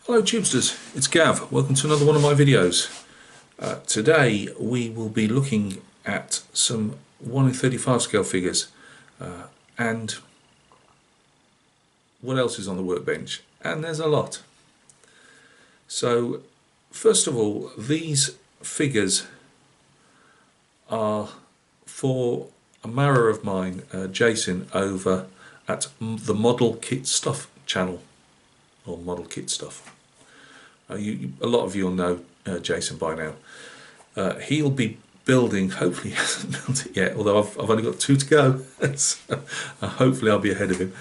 Hello Tubesters, it's Gav. Welcome to another one of my videos. Today we will be looking at some 1 in 35 scale figures and what else is on the workbench, and there's a lot. So first of all, these figures are for a marrow of mine, Jason, over at the Model Kit Stuff channel, or Model Kit Stuff. A lot of you will know Jason by now. He'll be building, hopefully he hasn't built it yet, although I've only got 2 to go, so hopefully I'll be ahead of him.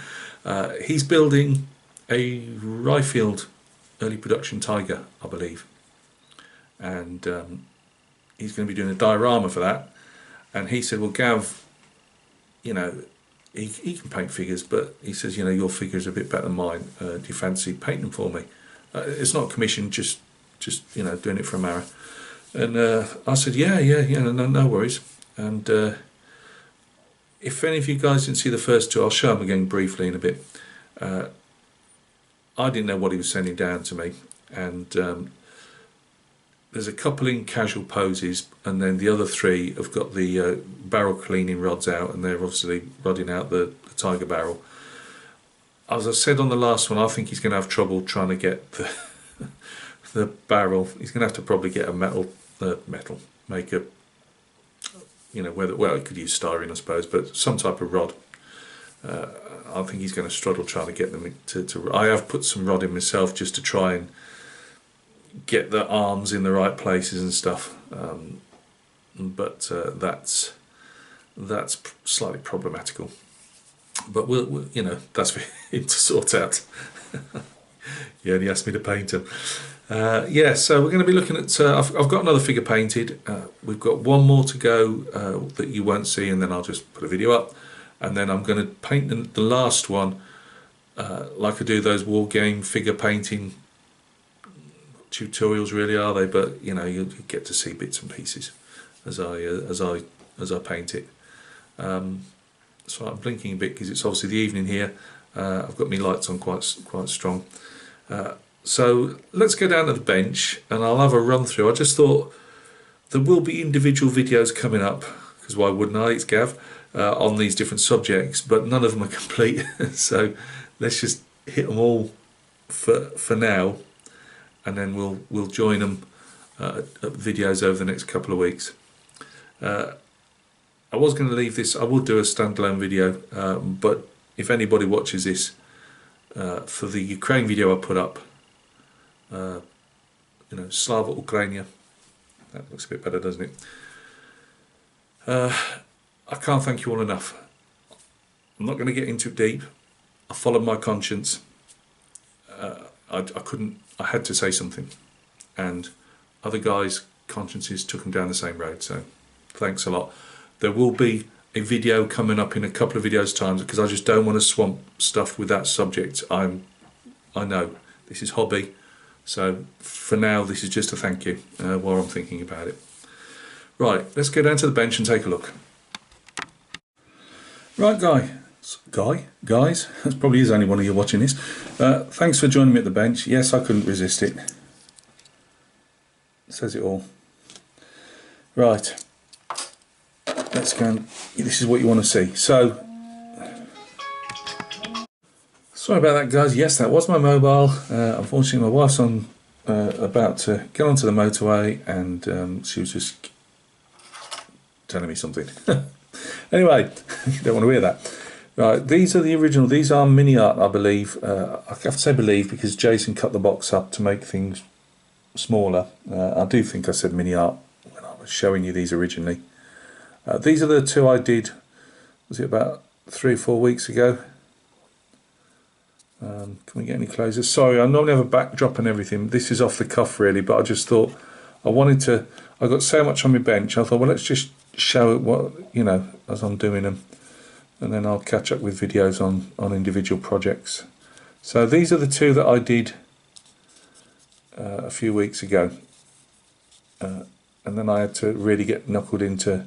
He's building a Ryefield early production Tiger, I believe, and he's going to be doing a diorama for that. And he said, well Gav, you know, he can paint figures, but he says, you know, your figures are a bit better than mine. Do you fancy painting them for me? It's not commissioned, just you know, doing it for a marrow. And I said, yeah, no worries. And if any of you guys didn't see the first 2, I'll show them again briefly in a bit. I didn't know what he was sending down to me, and there's a couple in casual poses, and then the other 3 have got the barrel cleaning rods out, and they're obviously rodding out the Tiger barrel. As I said on the last one, I think he's going to have trouble trying to get the barrel. He's going to have to probably get a make a, you know, well, it could use styrene I suppose, but some type of rod. I think he's going to struggle trying to get them to. I have put some rod in myself just to try and get the arms in the right places and stuff, but that's slightly problematical. But we'll, you know, that's for him to sort out. Yeah, and he asked me to paint him. Yeah, so we're going to be looking at. I've got another figure painted. We've got 1 more to go that you won't see, and then I'll just put a video up, and then I'm going to paint the last one like I do those war game figure painting tutorials. Really, are they? But you know, you get to see bits and pieces as I paint it. So I'm blinking a bit because it's obviously the evening here. I've got my lights on quite strong. So let's go down to the bench and I'll have a run through. I just thought there will be individual videos coming up, because why wouldn't I? It's Gav, on these different subjects, but none of them are complete. So let's just hit them all for now, and then we'll join them videos over the next couple of weeks. I was going to leave this, I will do a standalone video, but if anybody watches this for the Ukraine video I put up, you know, Slava Ukrainia, that looks a bit better, doesn't it? I can't thank you all enough. I'm not going to get into it deep. I followed my conscience. I had to say something, and other guys' consciences took them down the same road, so thanks a lot. There will be a video coming up in a couple of videos times, because I just don't want to swamp stuff with that subject. I know this is hobby, so for now this is just a thank you while I'm thinking about it. Right, let's go down to the bench and take a look. Right, guys, that's probably is only one of you watching this. Thanks for joining me at the bench. Yes, I couldn't resist it. Says it all. Right. Let's go and, this is what you want to see. So, sorry about that guys, yes that was my mobile. Unfortunately my wife's about to get onto the motorway, and she was just telling me something. Anyway, you don't want to hear that. Right, these are the original, these are mini art I believe. I have to say believe because Jason cut the box up to make things smaller. I do think I said mini art when I was showing you these originally. These are the 2 I did, was it about 3 or 4 weeks ago? Can we get any closer? Sorry, I normally have a backdrop and everything. This is off the cuff really, but I just thought I got so much on my bench, I thought, well, let's just show it, what, you know, as I'm doing them, and then I'll catch up with videos on individual projects. So these are the 2 that I did a few weeks ago, and then I had to really get knuckled into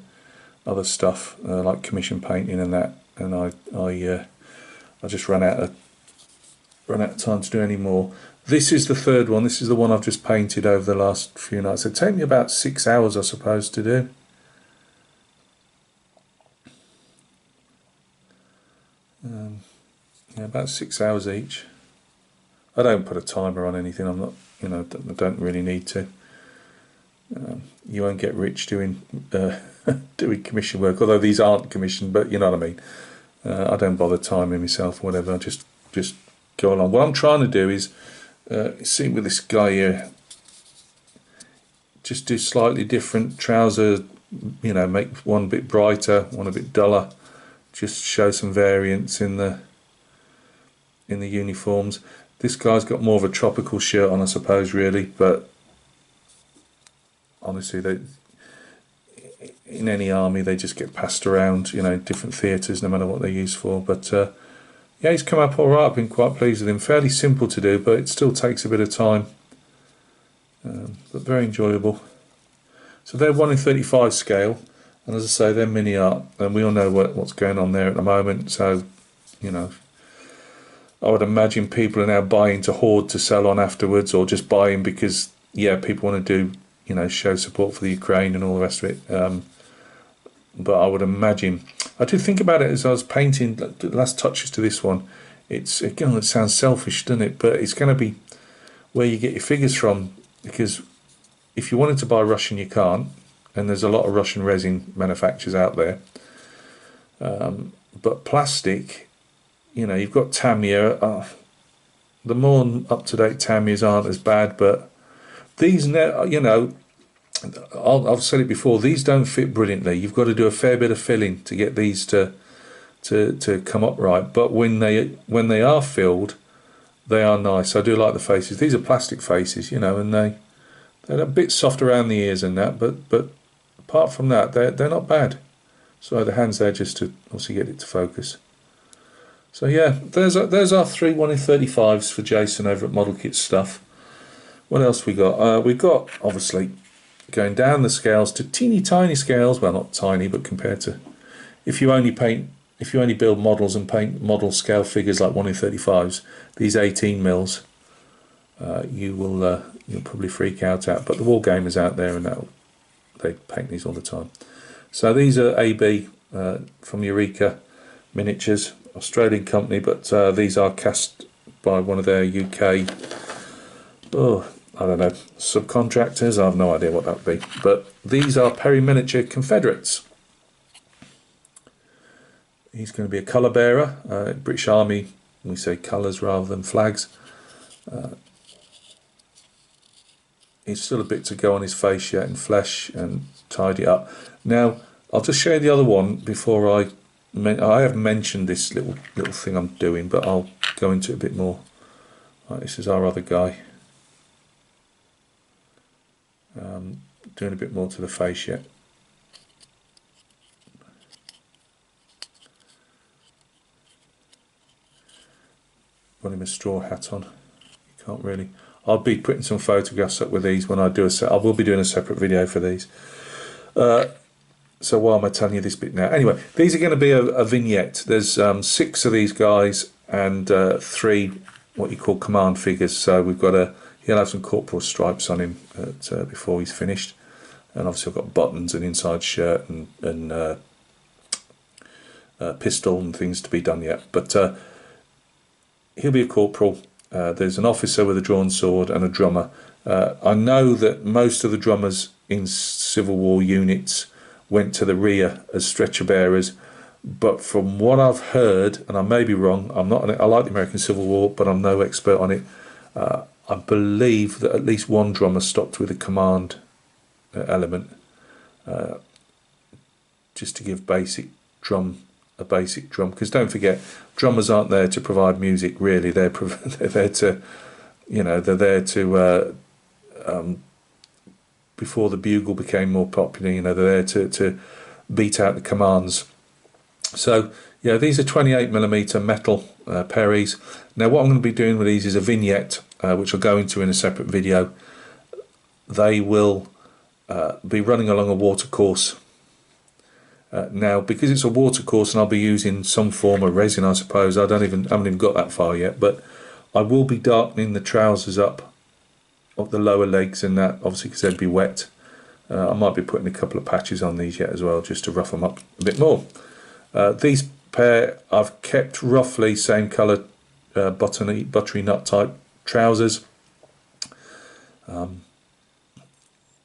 other stuff like commission painting and that, and I just ran out of time to do any more. This is the third one. This is the one I've just painted over the last few nights. It'll take me about 6 hours, I suppose, to do. Yeah, about 6 hours each. I don't put a timer on anything. I'm not, you know, I don't really need to. You won't get rich doing doing commission work, although these aren't commissioned, but you know what I mean. I don't bother timing myself or whatever. I just go along. What I'm trying to do is see with this guy here, just do slightly different trouser, you know, make one a bit brighter, one a bit duller, just show some variance in the uniforms. This guy's got more of a tropical shirt on, I suppose, really, but honestly, they, in any army, they just get passed around, you know, different theatres, no matter what they're used for. But yeah, he's come up all right. I've been quite pleased with him. Fairly simple to do, but it still takes a bit of time, but very enjoyable. So they're 1:35 scale, and as I say, they're mini art, and we all know what's going on there at the moment. So, you know, I would imagine people are now buying to hoard to sell on afterwards, or just buying because, yeah, people want to do, you know, show support for the Ukraine and all the rest of it. But I would imagine, I did think about it as I was painting the last touches to this one. It's, again, it sounds selfish, doesn't it? But it's going to be where you get your figures from, because if you wanted to buy Russian, you can't, and there's a lot of Russian resin manufacturers out there. But plastic, you know, you've got Tamiya. The more up-to-date Tamiyas aren't as bad, but these, you know, I've said it before, these don't fit brilliantly. You've got to do a fair bit of filling to get these to come up right. But when they are filled, they are nice. I do like the faces. These are plastic faces, you know, and they're a bit soft around the ears and that, but apart from that, they're not bad. So the hands there just to obviously get it to focus. So yeah, there's our three 1:35s for Jason over at Model Kit Stuff. What else we got? We've got, obviously, going down the scales to teeny tiny scales. Well, not tiny, but compared to, if you only build models and paint model scale figures like 1:35s, these 18 mils, you'll probably freak out at. But the war gamers out there, and they paint these all the time. So these are AB from Eureka Miniatures, Australian company, but these are cast by one of their UK, I don't know, subcontractors. I have no idea what that would be. But these are Perry Miniature Confederates. He's going to be a colour bearer. British Army, we say colours rather than flags. He's still a bit to go on his face yet, and flesh, and tidy up. Now, I'll just show you the other one before I have mentioned this little thing I'm doing, but I'll go into it a bit more. Right, this is our other guy. Doing a bit more to the face yet. Got him a straw hat on. You can't really. I'll be putting some photographs up with these when I do I will be doing a separate video for these. So why am I telling you this bit now? Anyway, these are going to be a vignette. There's 6 of these guys and 3 what you call command figures. So we've got he'll have some corporal stripes on him before he's finished, and obviously I've got buttons and inside shirt and pistol and things to be done yet. But he'll be a corporal. There's an officer with a drawn sword and a drummer. I know that most of the drummers in Civil War units went to the rear as stretcher bearers, but from what I've heard, and I may be wrong, I like the American Civil War, but I'm no expert on it. I believe that at least one drummer stopped with a command element, just to give a basic drum, because don't forget, drummers aren't there to provide music really. They're there to, you know, they're there to before the bugle became more popular, you know, they're there to beat out the commands. So yeah, these are 28mm metal Perrys. Now what I'm going to be doing with these is a vignette, which I'll go into in a separate video. They will be running along a water course. Now, because it's a water course and I'll be using some form of resin, I suppose, I haven't even got that far yet, but I will be darkening the trousers up of the lower legs and that, obviously, because they'd be wet. I might be putting a couple of patches on these yet as well, just to rough them up a bit more. These pair I've kept roughly same colour buttery nut type trousers.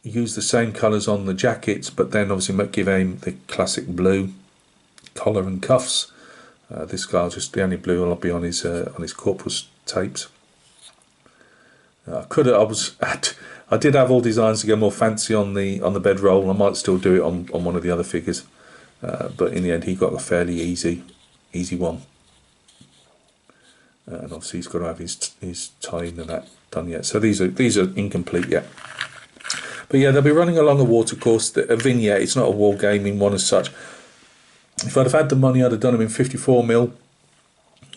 Use the same colours on the jackets, but then obviously give aim the classic blue collar and cuffs. This guy, just the only blue I'll be on his corpus tapes. I did have all designs to go more fancy on the bedroll. I might still do it on one of the other figures, but in the end he got a fairly easy one. And obviously he's got to have his tie-in and that done yet. So these are incomplete yet. But yeah, they'll be running along a watercourse, a vignette. It's not a wargaming one as such. If I'd have had the money, I'd have done them in 54mm,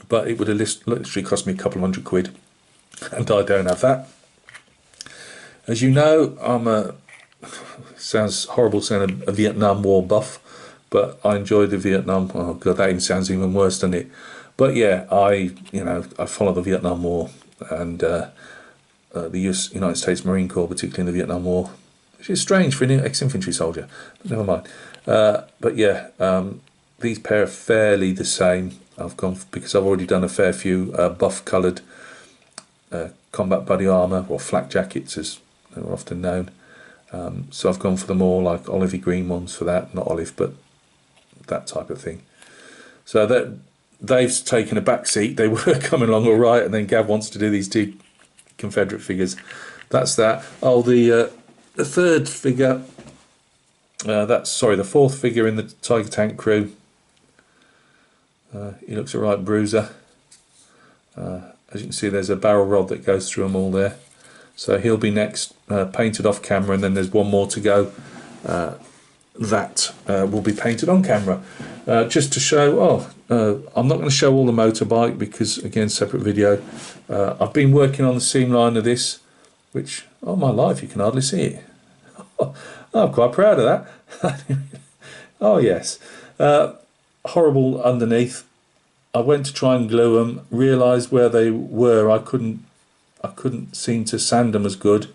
but it would have literally cost me a couple of £100, and I don't have that. As you know, sounds horrible saying a Vietnam War buff, but I enjoy the Vietnam. Oh god, that even sounds even worse, doesn't it? But yeah, I follow the Vietnam War and the United States Marine Corps, particularly in the Vietnam War, which is strange for an ex-infantry soldier, but never mind. But yeah, these pair are fairly the same. I've gone because I've already done a fair few buff-coloured combat body armour, or flak jackets as they're often known. So I've gone for the more like olivey green ones for that, not olive, but that type of thing. So that they've taken a back seat. They were coming along all right, and then Gav wants to do these two Confederate figures. That's that. Oh, the third figure. The fourth figure in the Tiger Tank crew. He looks a right bruiser. As you can see, there's a barrel rod that goes through them all there. So he'll be next, painted off camera, and then there's one more to go. That will be painted on camera. Just to show, I'm not going to show all the motorbike because, again, separate video. I've been working on the seam line of this, which, oh my life, you can hardly see it. I'm quite proud of that. Oh yes. Horrible underneath. I went to try and glue them, realised where they were. I couldn't seem to sand them as good.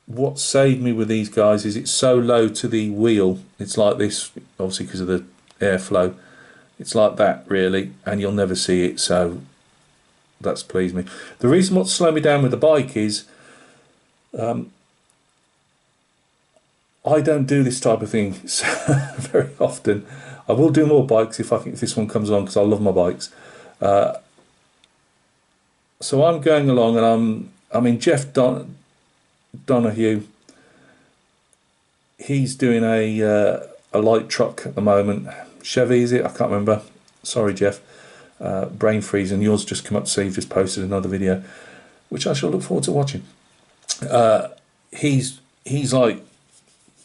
What saved me with these guys is it's so low to the wheel. It's like this, obviously because of the airflow. It's like that really, and you'll never see it, so that's pleased me. The reason what slowed me down with the bike is I don't do this type of thing very often. I will do more bikes if this one comes along, because I love my bikes. So I'm going along, and I mean Jeff Donahue. He's doing a light truck at the moment. Chevy, is it? I can't remember. Sorry, Jeff. Brain freeze, and yours just come up to say you've just posted another video, which I shall look forward to watching. He's like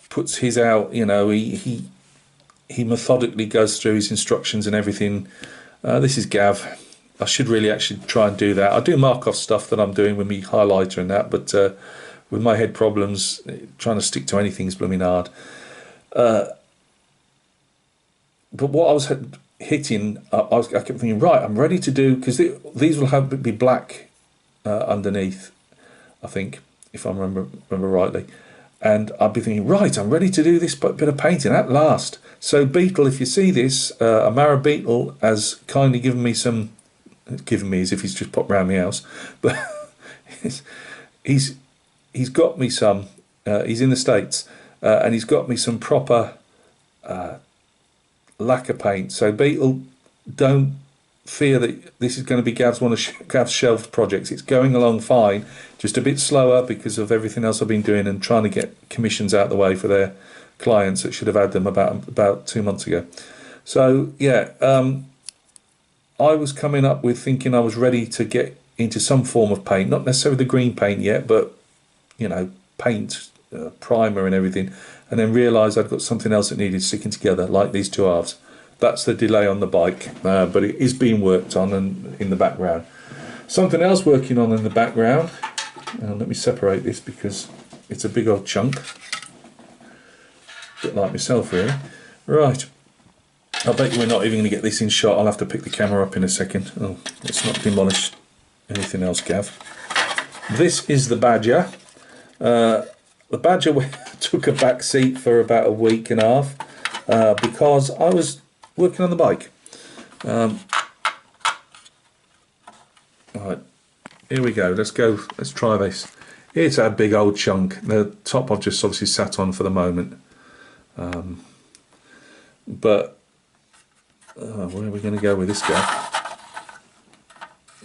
puts his out. You know, he methodically goes through his instructions and everything. This is Gav. I should really actually try and do that. I do mark off stuff that I'm doing with me highlighter and that, but with my head problems, trying to stick to anything is blooming hard. But what I was hitting, I kept thinking, right, I'm ready to do, because these will be black underneath, I think, if I remember rightly. And I'd be thinking, right, I'm ready to do this bit of painting at last. So Beetle, if you see this, Amara Beetle has kindly given me some, given me as if he's just popped round my house, but he's got me some, he's in the States, and he's got me some proper lacquer paint. So Beetle, don't fear that this is going to be Gav's one of Gav's shelved projects. It's going along fine, just a bit slower because of everything else I've been doing and trying to get commissions out the way for their clients that should have had them about 2 months ago. So yeah, I was coming up with thinking I was ready to get into some form of paint, not necessarily the green paint yet, but you know, paint, primer and everything, and then realised I'd got something else that needed sticking together, like these two halves. That's the delay on the bike, but it is being worked on and in the background. Something else working on in the background, let me separate this because it's a big old chunk, a bit like myself really. Right, I bet you we're not even going to get this in shot. I'll have to pick the camera up in a second. Oh, let's not demolish anything else, Gav. This is the Badger. The Badger took a back seat for about a week and a half because I was working on the bike. Right, here we go. Let's try this. It's a big old chunk. The top I've just obviously sat on for the moment. But where are we going to go with this guy?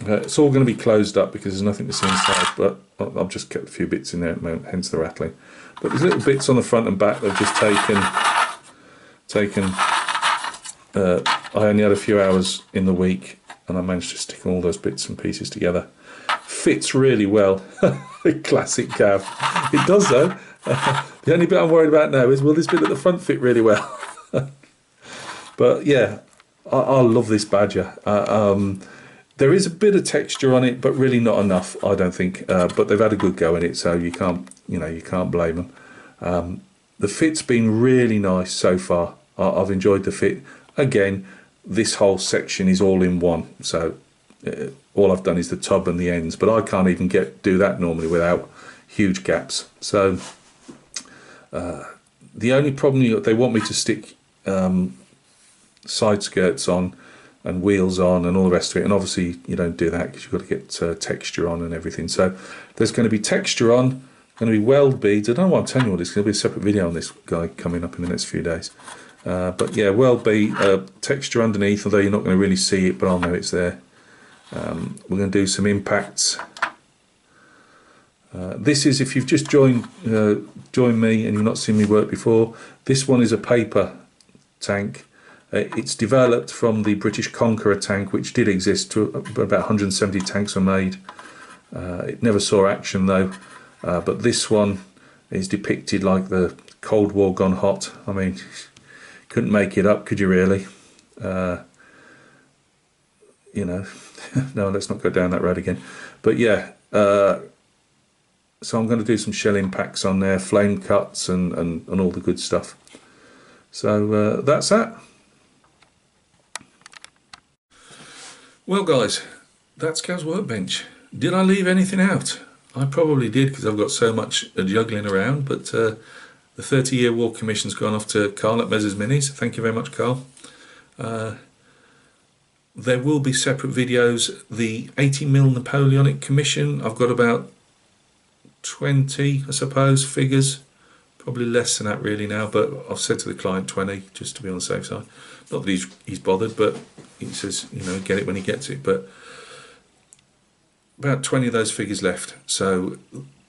It's all going to be closed up because there's nothing to see inside, but I've just kept a few bits in there at the moment, hence the rattling. But there's little bits on the front and back that I've just taken. I only had a few hours in the week and I managed to stick all those bits and pieces together. Fits really well. Classic Gav. It does though. The only bit I'm worried about now is, will this bit at the front fit really well? But yeah, I love this Badger. There is a bit of texture on it, but really not enough, I don't think. But they've had a good go in it, so you can't blame them. The fit's been really nice so far. I've enjoyed the fit. Again, this whole section is all in one, so all I've done is the tub and the ends, but I can't even do that normally without huge gaps. So the only problem, they want me to stick side skirts on and wheels on and all the rest of it, and obviously you don't do that because you've got to get texture on and everything. So there's going to be texture on, going to be weld beads. I don't know what I'm telling you all this. There's going to be a separate video on this guy coming up in the next few days. But yeah, weld bead, texture underneath, although you're not going to really see it, but I'll know it's there. We're going to do some impacts. This is, if you've just joined me and you've not seen me work before, this one is a paper tank. It's developed from the British Conqueror tank, which did exist. About 170 tanks were made. It never saw action though, but this one is depicted like the Cold War gone hot. I mean, couldn't make it up, could you really? You know, no, let's not go down that road again. But yeah, so I'm going to do some shell impacts on there, flame cuts and all the good stuff. So that's that. Well guys, that's Gav's workbench. Did I leave anything out? I probably did because I've got so much juggling around, but the 30-year war commission's gone off to Carl at Mez's Minis. Thank you very much, Carl. There will be separate videos. The 80mm Napoleonic Commission, I've got about 20, I suppose, figures. Probably less than that really now, but I've said to the client 20, just to be on the safe side. Not that he's bothered, but he says, you know, get it when he gets it. But about 20 of those figures left. So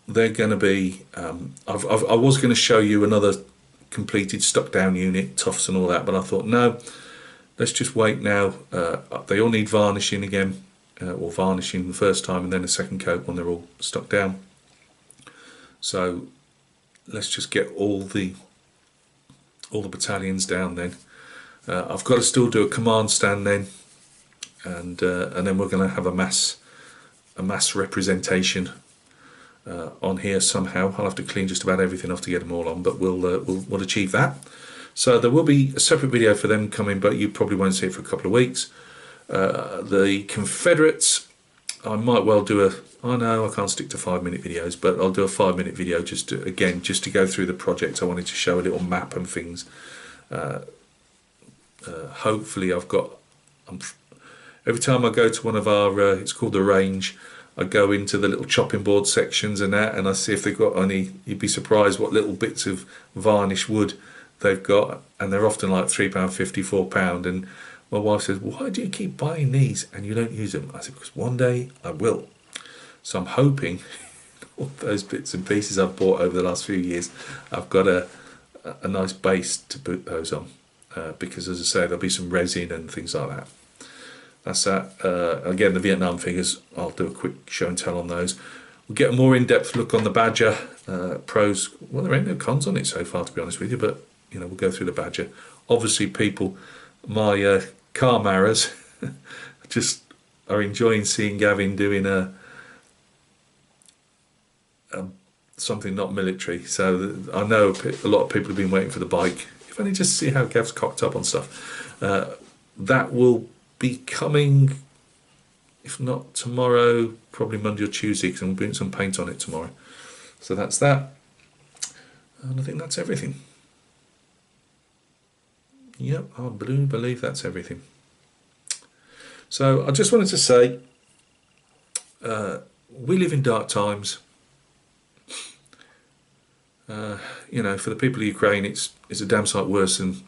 they're going to be, I was going to show you another completed stuck down unit, tufts and all that, but I thought, no, let's just wait now. They all need varnishing again, or varnishing the first time and then a second coat when they're all stuck down. So let's just get all the battalions down then. I've got to still do a command stand then, and then we're going to have a mass representation on here somehow. I'll have to clean just about everything off to get them all on, but we'll achieve that. So there will be a separate video for them coming, but you probably won't see it for a couple of weeks. The Confederates, I might well do I know I can't stick to 5-minute videos, but I'll do a 5-minute video just to go through the project. I wanted to show a little map and things. Hopefully every time I go to one of our, it's called the range, I go into the little chopping board sections and that, and I see if they've got any. You'd be surprised what little bits of varnished wood they've got, and they're often like £3.50, £4. And my wife says, why do you keep buying these and you don't use them? I said, because one day I will. So I'm hoping all those bits and pieces I've bought over the last few years, I've got a nice base to put those on, because as I say, there'll be some resin and things like that. That's that. Again, the Vietnam figures, I'll do a quick show and tell on those. We'll get a more in-depth look on the Badger. Pros, well, there ain't no cons on it so far, to be honest with you, but you know, we'll go through the Badger. Obviously, people, my car marrows just are enjoying seeing Gavin doing something not military. So I know a lot of people have been waiting for the bike. If funny just to see how Gav's cocked up on stuff. That will be coming, if not tomorrow, probably Monday or Tuesday, because I'm putting some paint on it tomorrow. So that's that. And I think that's everything. Yep, I do believe that's everything. So I just wanted to say, we live in dark times. You know, for the people of Ukraine, it's a damn sight worse than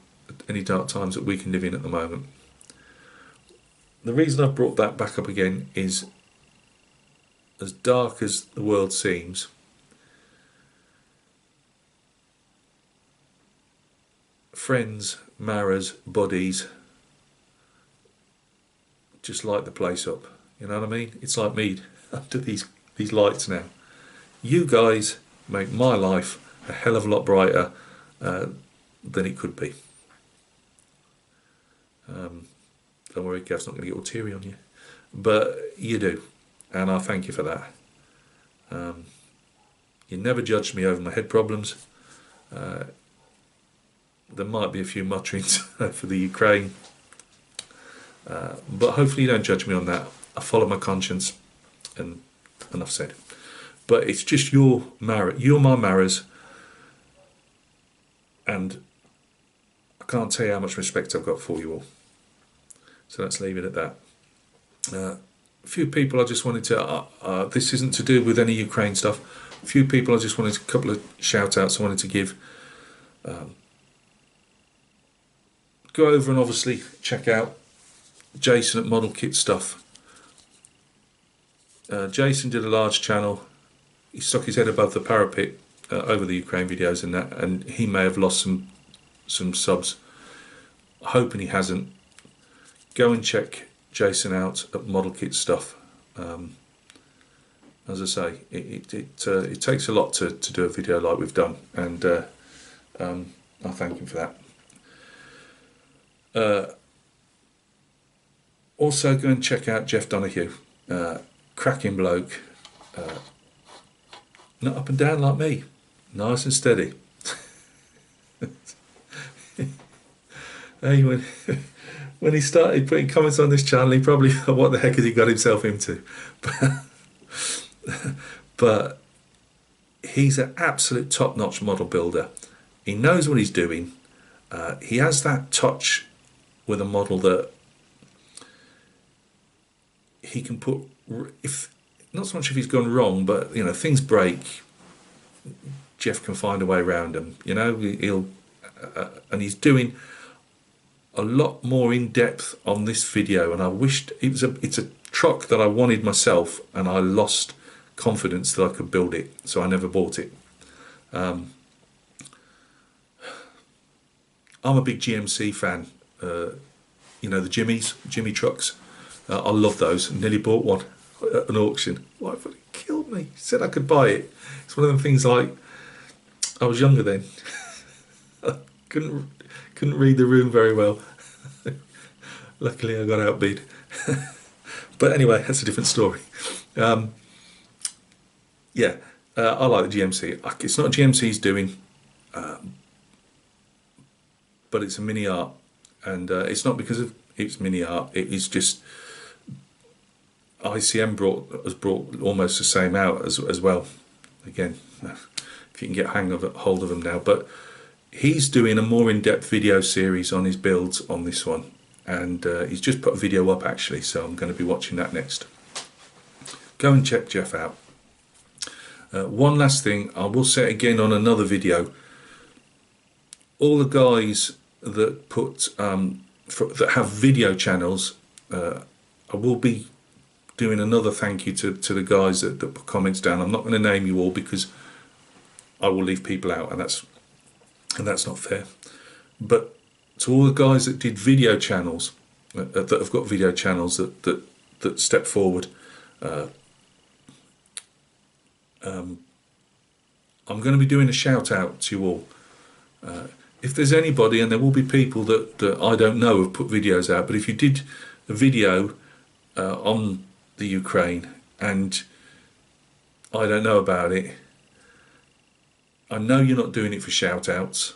any dark times that we can live in at the moment. The reason I've brought that back up again is, as dark as the world seems, friends, Maras, buddies just light the place up. You know what I mean? It's like me under these lights now. You guys make my life a hell of a lot brighter than it could be. Don't worry, Gav's not going to get all teary on you, but you do, and I thank you for that. You never judged me over my head problems. There might be a few mutterings for the Ukraine, but hopefully you don't judge me on that. I follow my conscience, and enough said. But it's just you're my Maras, and I can't tell you how much respect I've got for you all. So let's leave it at that. A few people I just wanted to, this isn't to do with any Ukraine stuff, a few people I just wanted a couple of shout outs I wanted to give. Go over and obviously check out Jason at Model Kit Stuff. Jason did a large channel. He stuck his head above the parapet over the Ukraine videos and that, and he may have lost some subs. Hoping he hasn't. Go and check Jason out at Model Kit Stuff. As I say, it takes a lot to do a video like we've done, and I thank him for that. Also, go and check out Jeff Donahue, cracking bloke, not up and down like me, nice and steady. Hey, when he started putting comments on this channel, he probably thought, what the heck has he got himself into? But he's an absolute top-notch model builder. He knows what he's doing. He has that touch with a model that he can put, if not so much if he's gone wrong, but you know, things break, Jeff can find a way around them. You know, he'll and he's doing a lot more in depth on this video, and I wished it's a truck that I wanted myself, and I lost confidence that I could build it, so I never bought it. I'm a big GMC fan. You know, the Jimmy trucks. I love those. Nearly bought one at an auction. Why, it killed me. Said I could buy it. It's one of them things, like, I was younger then. I couldn't read the room very well. Luckily I got outbid. But anyway, that's a different story. Yeah, I like the GMC. It's not GMC's doing, but it's a mini art, and it's not because of it's mini art. It is just ICM has brought almost the same out as well. Again, if you can get hold of them now, but he's doing a more in-depth video series on his builds on this one, and he's just put a video up actually, so I'm going to be watching that next. Go and check Jeff out. One last thing, I will say again on another video, all the guys that put that have video channels, I will be doing another thank you to the guys that put comments down. I'm not going to name you all because I will leave people out, and that's not fair. But to all the guys that did video channels, that have got video channels that step forward, I'm going to be doing a shout out to you all. If there's anybody, and there will be people that I don't know have put videos out, but if you did a video on the Ukraine and I don't know about it, I know you're not doing it for shout outs.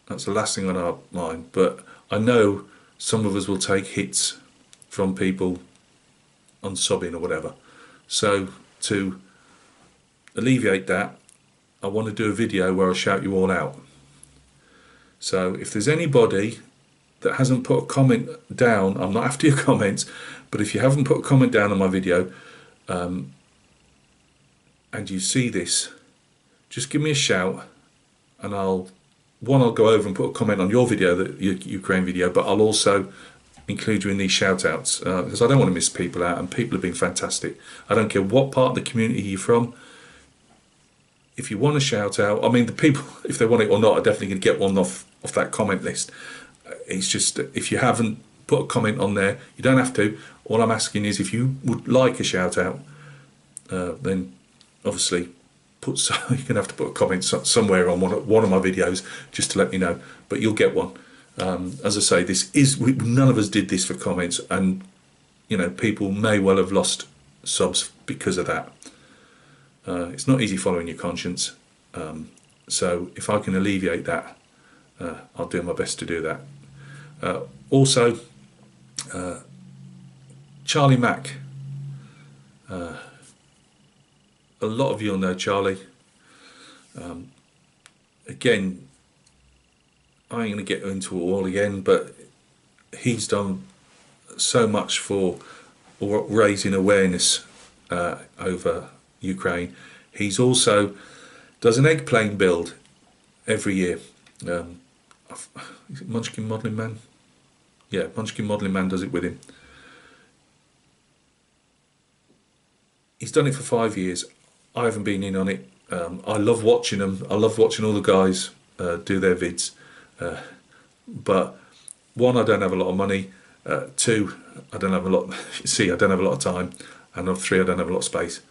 That's the last thing on our mind. But I know some of us will take hits from people on subbing or whatever. So to alleviate that, I want to do a video where I shout you all out. So if there's anybody that hasn't put a comment down, I'm not after your comments, but if you haven't put a comment down on my video, and you see this, just give me a shout, and I'll go over and put a comment on your video, the Ukraine video, but I'll also include you in these shout outs, because I don't want to miss people out, and people have been fantastic. I don't care what part of the community you're from. If you want a shout out, I mean, the people, if they want it or not, are definitely going to get one off that comment list. It's just, if you haven't put a comment on there, you don't have to. All I'm asking is, if you would like a shout out, then obviously you're going to have to put a comment somewhere on one of my videos just to let me know, but you'll get one. As I say, none of us did this for comments, and you know, people may well have lost subs because of that. It's not easy following your conscience, so if I can alleviate that, I'll do my best to do that. Also, Charlie Mack, a lot of you will know Charlie. Again, I ain't going to get into it all again, but he's done so much for raising awareness over Ukraine. He's also does an egg plane build every year. Is it Munchkin Modelling Man? Yeah, Munchkin Modelling Man does it with him. He's done it for 5 years. I haven't been in on it. I love watching them. I love watching all the guys do their vids. But one, I don't have a lot of money. Two, I don't have a lot. I don't have a lot of time. And three, I don't have a lot of space.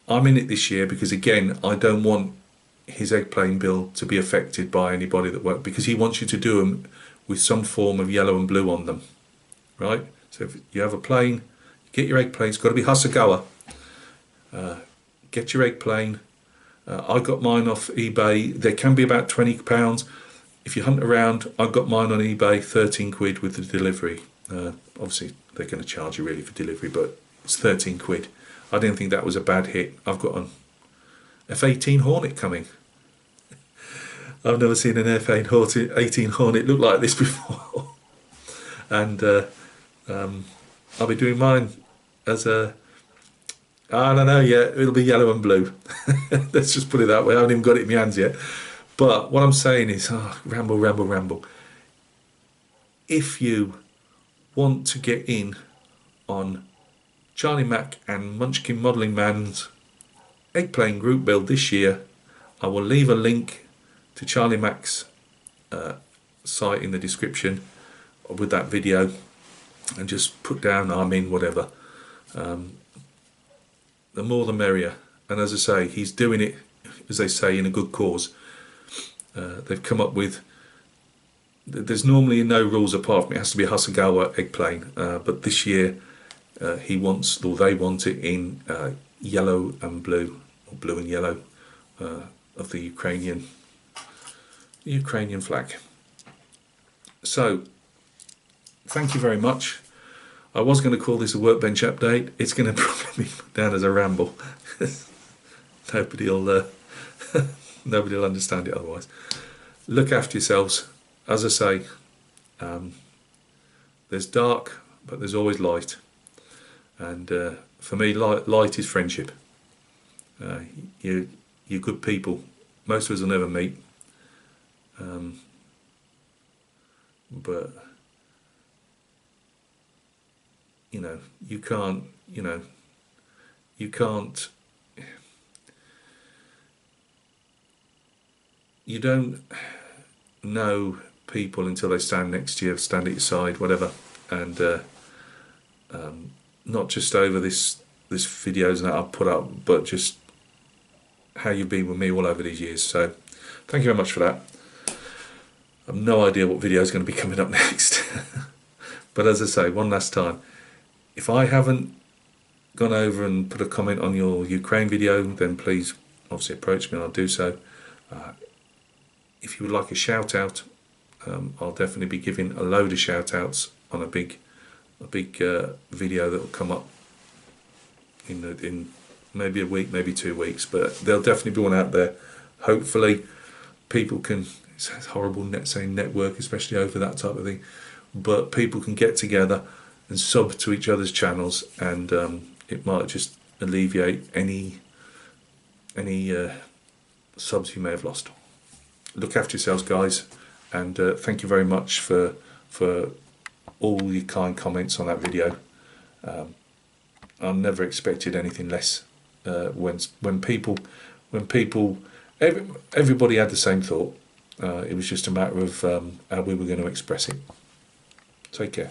I'm in it this year because, again, I don't want his egg plane build to be affected by anybody that won't, because he wants you to do them with some form of yellow and blue on them, right? So if you have a plane, get your egg plane. It's got to be Hasagawa. Get your egg plane. I got mine off eBay. They can be about £20. If you hunt around, I got mine on eBay, 13 quid with the delivery. Obviously, they're going to charge you really for delivery, but it's 13 quid. I didn't think that was a bad hit. I've got an F-18 Hornet coming. I've never seen an F-18 Hornet look like this before. And I'll be doing mine as a, I don't know yet, it'll be yellow and blue. Let's just put it that way. I haven't even got it in my hands yet. But what I'm saying is, ramble. If you want to get in on Charlie Mack and Munchkin Modelling Man's egg plane group build this year, I will leave a link to Charlie Mack's site in the description with that video, and just put down I'm in, whatever. The more the merrier. And as I say, he's doing it, as they say, in a good cause. They've come up with, there's normally no rules apart from it has to be a Hasagawa egg plane, but this year they want it in yellow and blue, or blue and yellow, of the Ukrainian flag. So thank you very much. I was going to call this a workbench update. It's going to probably be put down as a ramble. Nobody will understand it otherwise. Look after yourselves. As I say, there's dark, but there's always light. And for me, light is friendship. You're good people. Most of us will never meet. But you don't know people until they stand next to you, stand at your side, whatever. And not just over this videos that I've put up, but just how you've been with me all over these years. So thank you very much for that. I've no idea what video is going to be coming up next. But as I say, one last time, if I haven't gone over and put a comment on your Ukraine video, then please obviously approach me and I'll do so. If you would like a shout out, I'll definitely be giving a load of shout outs on a big video that will come up in maybe a week, maybe 2 weeks, but there'll definitely be one out there. Hopefully people can, it's horrible saying network, especially over that type of thing, but people can get together and sub to each other's channels, and it might just alleviate any subs you may have lost. Look after yourselves, guys, and thank you very much for all your kind comments on that video. I never expected anything less. When people, everybody had the same thought. It was just a matter of how we were going to express it. Take care.